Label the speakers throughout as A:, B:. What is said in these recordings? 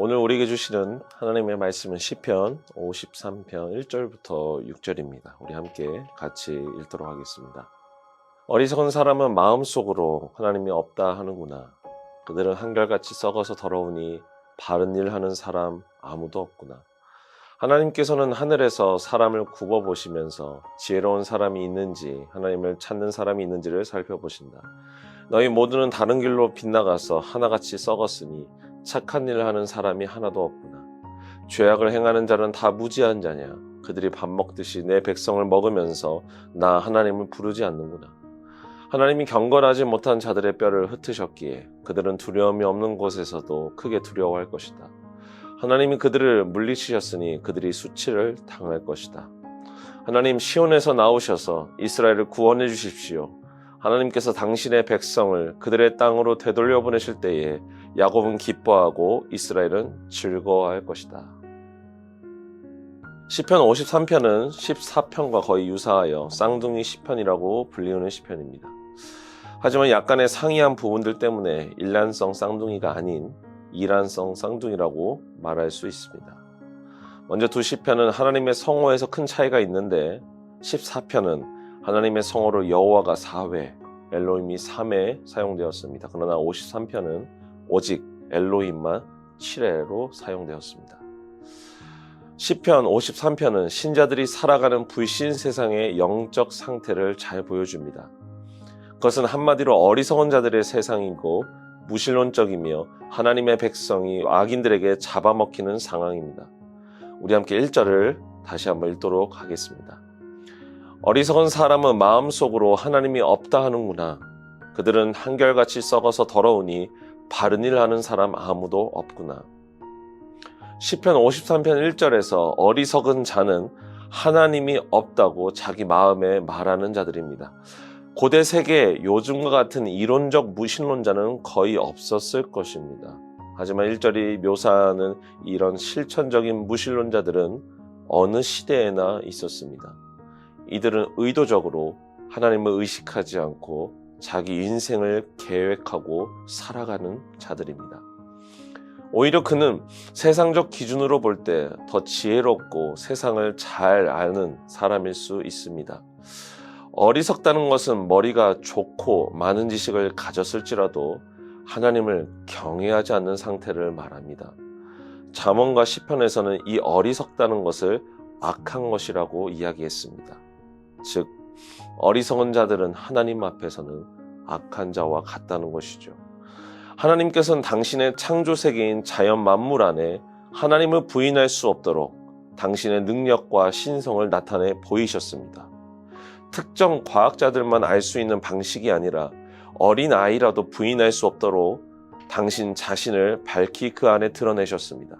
A: 오늘 우리에게 주시는 하나님의 말씀은 시편 53편 1절부터 6절입니다. 우리 함께 같이 읽도록 하겠습니다. 어리석은 사람은 마음속으로 하나님이 없다 하는구나. 그들은 한결같이 썩어서 더러우니 바른 일 하는 사람 아무도 없구나. 하나님께서는 하늘에서 사람을 굽어보시면서 지혜로운 사람이 있는지 하나님을 찾는 사람이 있는지를 살펴보신다. 너희 모두는 다른 길로 빗나가서 하나같이 썩었으니 착한 일을 하는 사람이 하나도 없구나. 죄악을 행하는 자는 다 무지한 자냐. 그들이 밥 먹듯이 내 백성을 먹으면서 나 하나님을 부르지 않는구나. 하나님이 경건하지 못한 자들의 뼈를 흩으셨기에 그들은 두려움이 없는 곳에서도 크게 두려워할 것이다. 하나님이 그들을 물리치셨으니 그들이 수치를 당할 것이다. 하나님, 시온에서 나오셔서 이스라엘을 구원해 주십시오. 하나님께서 당신의 백성을 그들의 땅으로 되돌려 보내실 때에 야곱은 기뻐하고 이스라엘은 즐거워할 것이다. 시편 53편은 14편과 거의 유사하여 쌍둥이 시편이라고 불리우는 시편입니다. 하지만 약간의 상이한 부분들 때문에 일란성 쌍둥이가 아닌 이란성 쌍둥이라고 말할 수 있습니다. 먼저 두 시편은 하나님의 성호에서 큰 차이가 있는데 14편은 하나님의 성호로 여호와가 4회, 엘로힘이 3회 사용되었습니다. 그러나 53편은 오직 엘로힘만 7회로 사용되었습니다. 시편 53편은 신자들이 살아가는 불신 세상의 영적 상태를 잘 보여줍니다. 그것은 한마디로 어리석은 자들의 세상이고 무신론적이며 하나님의 백성이 악인들에게 잡아먹히는 상황입니다. 우리 함께 1절을 다시 한번 읽도록 하겠습니다. 어리석은 사람은 마음속으로 하나님이 없다 하는구나. 그들은 한결같이 썩어서 더러우니 바른 일 하는 사람 아무도 없구나. 시편 53편 1절에서 어리석은 자는 하나님이 없다고 자기 마음에 말하는 자들입니다. 고대 세계에 요즘과 같은 이론적 무신론자는 거의 없었을 것입니다. 하지만 1절이 묘사하는 이런 실천적인 무신론자들은 어느 시대에나 있었습니다. 이들은 의도적으로 하나님을 의식하지 않고 자기 인생을 계획하고 살아가는 자들입니다. 오히려 그는 세상적 기준으로 볼 때 더 지혜롭고 세상을 잘 아는 사람일 수 있습니다. 어리석다는 것은 머리가 좋고 많은 지식을 가졌을지라도 하나님을 경외하지 않는 상태를 말합니다. 잠언과 시편에서는 이 어리석다는 것을 악한 것이라고 이야기했습니다. 즉, 어리석은 자들은 하나님 앞에서는 악한 자와 같다는 것이죠. 하나님께서는 당신의 창조 세계인 자연 만물 안에 하나님을 부인할 수 없도록 당신의 능력과 신성을 나타내 보이셨습니다. 특정 과학자들만 알 수 있는 방식이 아니라 어린 아이라도 부인할 수 없도록 당신 자신을 밝히 그 안에 드러내셨습니다.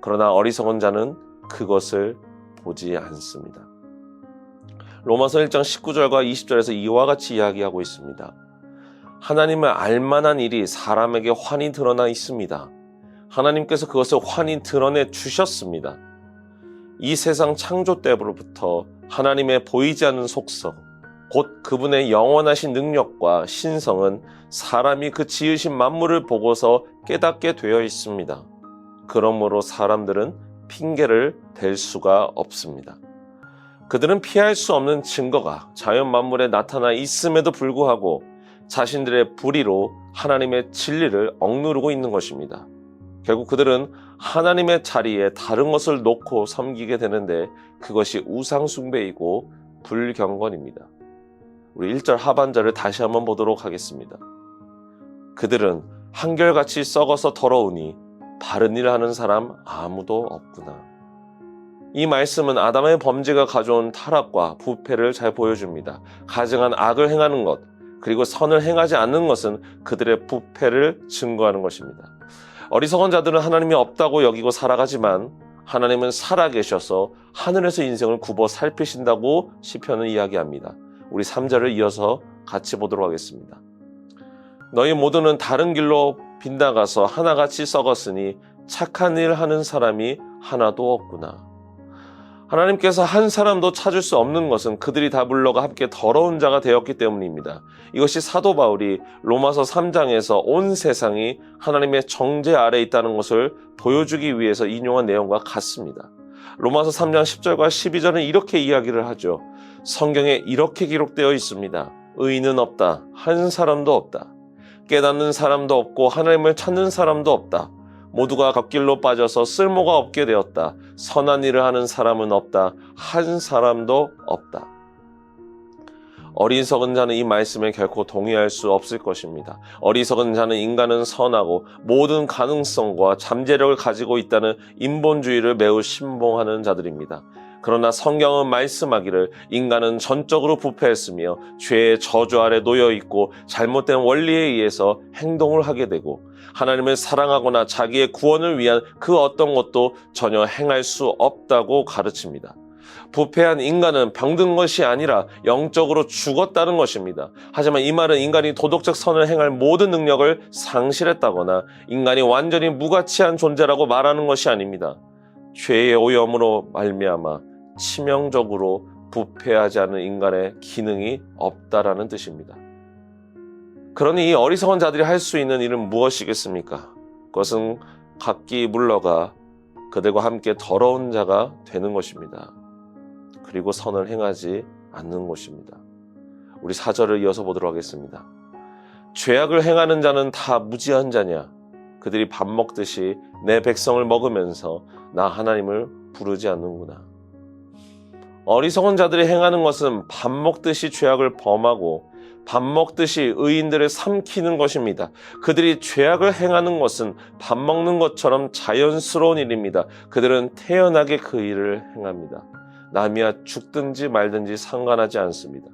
A: 그러나 어리석은 자는 그것을 보지 않습니다. 로마서 1장 19절과 20절에서 이와 같이 이야기하고 있습니다. 하나님을 알만한 일이 사람에게 환히 드러나 있습니다. 하나님께서 그것을 환히 드러내 주셨습니다. 이 세상 창조 때부터 하나님의 보이지 않는 속성, 곧 그분의 영원하신 능력과 신성은 사람이 그 지으신 만물을 보고서 깨닫게 되어 있습니다. 그러므로 사람들은 핑계를 댈 수가 없습니다. 그들은 피할 수 없는 증거가 자연 만물에 나타나 있음에도 불구하고 자신들의 불의로 하나님의 진리를 억누르고 있는 것입니다. 결국 그들은 하나님의 자리에 다른 것을 놓고 섬기게 되는데 그것이 우상숭배이고 불경건입니다. 우리 1절 하반절을 다시 한번 보도록 하겠습니다. 그들은 한결같이 썩어서 더러우니 바른 일 하는 사람 아무도 없구나. 이 말씀은 아담의 범죄가 가져온 타락과 부패를 잘 보여줍니다. 가증한 악을 행하는 것, 그리고 선을 행하지 않는 것은 그들의 부패를 증거하는 것입니다. 어리석은 자들은 하나님이 없다고 여기고 살아가지만 하나님은 살아계셔서 하늘에서 인생을 굽어 살피신다고 시편은 이야기합니다. 우리 3절을 이어서 같이 보도록 하겠습니다. 너희 모두는 다른 길로 빗나가서 하나같이 썩었으니 착한 일 하는 사람이 하나도 없구나. 하나님께서 한 사람도 찾을 수 없는 것은 그들이 다 물러가 함께 더러운 자가 되었기 때문입니다. 이것이 사도 바울이 로마서 3장에서 온 세상이 하나님의 정죄 아래 있다는 것을 보여주기 위해서 인용한 내용과 같습니다. 로마서 3장 10절과 12절은 이렇게 이야기를 하죠. 성경에 이렇게 기록되어 있습니다. 의인은 없다. 한 사람도 없다. 깨닫는 사람도 없고 하나님을 찾는 사람도 없다. 모두가 겉길로 빠져서 쓸모가 없게 되었다. 선한 일을 하는 사람은 없다. 한 사람도 없다. 어리석은 자는 이 말씀에 결코 동의할 수 없을 것입니다. 어리석은 자는 인간은 선하고 모든 가능성과 잠재력을 가지고 있다는 인본주의를 매우 신봉하는 자들입니다. 그러나 성경은 말씀하기를 인간은 전적으로 부패했으며 죄의 저주 아래 놓여 있고 잘못된 원리에 의해서 행동을 하게 되고 하나님을 사랑하거나 자기의 구원을 위한 그 어떤 것도 전혀 행할 수 없다고 가르칩니다. 부패한 인간은 병든 것이 아니라 영적으로 죽었다는 것입니다. 하지만 이 말은 인간이 도덕적 선을 행할 모든 능력을 상실했다거나 인간이 완전히 무가치한 존재라고 말하는 것이 아닙니다. 죄의 오염으로 말미암아 치명적으로 부패하지 않은 인간의 기능이 없다라는 뜻입니다. 그러니 이 어리석은 자들이 할 수 있는 일은 무엇이겠습니까? 그것은 각기 물러가 그들과 함께 더러운 자가 되는 것입니다. 그리고 선을 행하지 않는 것입니다. 우리 4절을 이어서 보도록 하겠습니다. 죄악을 행하는 자는 다 무지한 자냐? 그들이 밥 먹듯이 내 백성을 먹으면서 나 하나님을 부르지 않는구나. 어리석은 자들이 행하는 것은 밥 먹듯이 죄악을 범하고 밥 먹듯이 의인들을 삼키는 것입니다. 그들이 죄악을 행하는 것은 밥 먹는 것처럼 자연스러운 일입니다. 그들은 태연하게 그 일을 행합니다. 남이야 죽든지 말든지 상관하지 않습니다.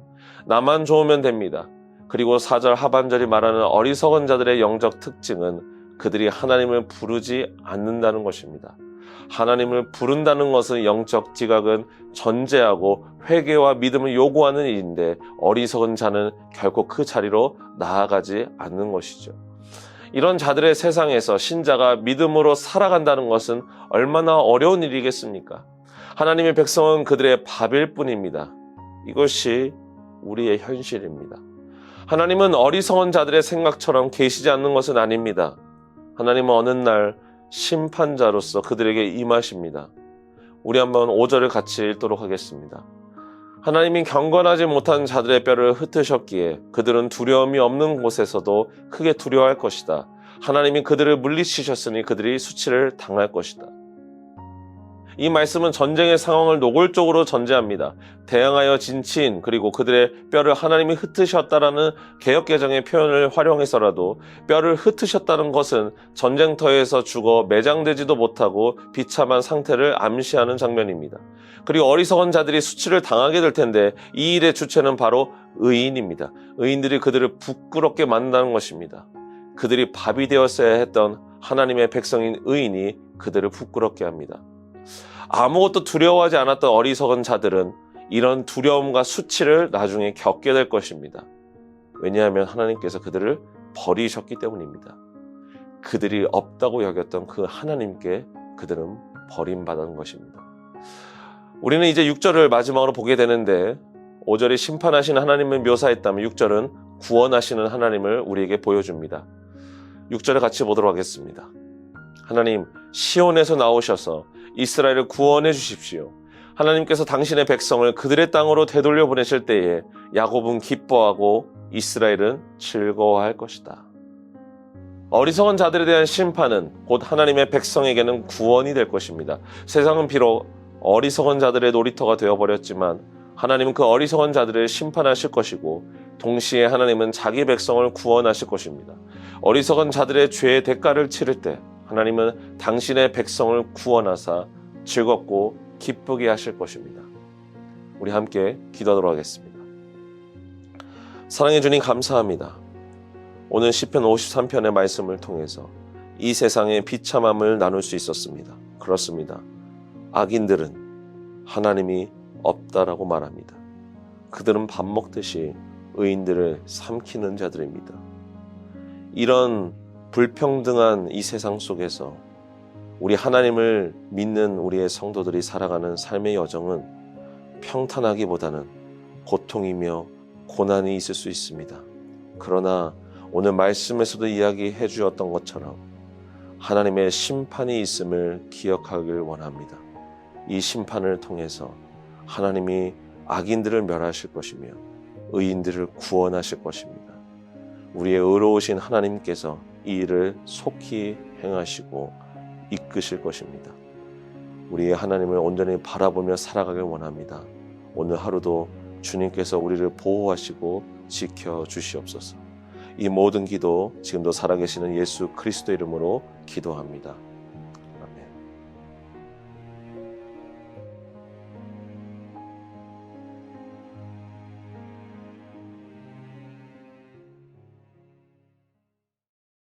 A: 나만 좋으면 됩니다. 그리고 4절 하반절이 말하는 어리석은 자들의 영적 특징은 그들이 하나님을 부르지 않는다는 것입니다. 하나님을 부른다는 것은 영적 지각은 전제하고 회개와 믿음을 요구하는 일인데 어리석은 자는 결코 그 자리로 나아가지 않는 것이죠. 이런 자들의 세상에서 신자가 믿음으로 살아간다는 것은 얼마나 어려운 일이겠습니까? 하나님의 백성은 그들의 밥일 뿐입니다. 이것이 우리의 현실입니다. 하나님은 어리석은 자들의 생각처럼 계시지 않는 것은 아닙니다. 하나님은 어느 날 심판자로서 그들에게 임하십니다. 우리 한번 5절을 같이 읽도록 하겠습니다. 하나님이 경건하지 못한 자들의 뼈를 흩으셨기에 그들은 두려움이 없는 곳에서도 크게 두려워할 것이다. 하나님이 그들을 물리치셨으니 그들이 수치를 당할 것이다. 이 말씀은 전쟁의 상황을 노골적으로 전제합니다. 대항하여 진치인 그리고 그들의 뼈를 하나님이 흩으셨다라는 개역개정의 표현을 활용해서라도 뼈를 흩으셨다는 것은 전쟁터에서 죽어 매장되지도 못하고 비참한 상태를 암시하는 장면입니다. 그리고 어리석은 자들이 수치를 당하게 될 텐데 이 일의 주체는 바로 의인입니다. 의인들이 그들을 부끄럽게 만든다는 것입니다. 그들이 밥이 되었어야 했던 하나님의 백성인 의인이 그들을 부끄럽게 합니다. 아무것도 두려워하지 않았던 어리석은 자들은 이런 두려움과 수치를 나중에 겪게 될 것입니다. 왜냐하면 하나님께서 그들을 버리셨기 때문입니다. 그들이 없다고 여겼던 그 하나님께 그들은 버림받은 것입니다. 우리는 이제 6절을 마지막으로 보게 되는데 5절이 심판하시는 하나님을 묘사했다면 6절은 구원하시는 하나님을 우리에게 보여줍니다. 6절을 같이 보도록 하겠습니다. 하나님, 시온에서 나오셔서 이스라엘을 구원해 주십시오. 하나님께서 당신의 백성을 그들의 땅으로 되돌려 보내실 때에 야곱은 기뻐하고 이스라엘은 즐거워할 것이다. 어리석은 자들에 대한 심판은 곧 하나님의 백성에게는 구원이 될 것입니다. 세상은 비록 어리석은 자들의 놀이터가 되어버렸지만 하나님은 그 어리석은 자들을 심판하실 것이고 동시에 하나님은 자기 백성을 구원하실 것입니다. 어리석은 자들의 죄의 대가를 치를 때 하나님은 당신의 백성을 구원하사 즐겁고 기쁘게 하실 것입니다. 우리 함께 기도하도록 하겠습니다. 사랑해 주님 감사합니다. 오늘 시편 53편의 말씀을 통해서 이 세상의 비참함을 나눌 수 있었습니다. 그렇습니다. 악인들은 하나님이 없다라고 말합니다. 그들은 밥 먹듯이 의인들을 삼키는 자들입니다. 이런 불평등한 이 세상 속에서 우리 하나님을 믿는 우리의 성도들이 살아가는 삶의 여정은 평탄하기보다는 고통이며 고난이 있을 수 있습니다. 그러나 오늘 말씀에서도 이야기해 주었던 것처럼 하나님의 심판이 있음을 기억하길 원합니다. 이 심판을 통해서 하나님이 악인들을 멸하실 것이며 의인들을 구원하실 것입니다. 우리의 의로우신 하나님께서 이 일을 속히 행하시고 이끄실 것입니다. 우리의 하나님을 온전히 바라보며 살아가길 원합니다. 오늘 하루도 주님께서 우리를 보호하시고 지켜주시옵소서. 이 모든 기도 지금도 살아계시는 예수 그리스도 이름으로 기도합니다.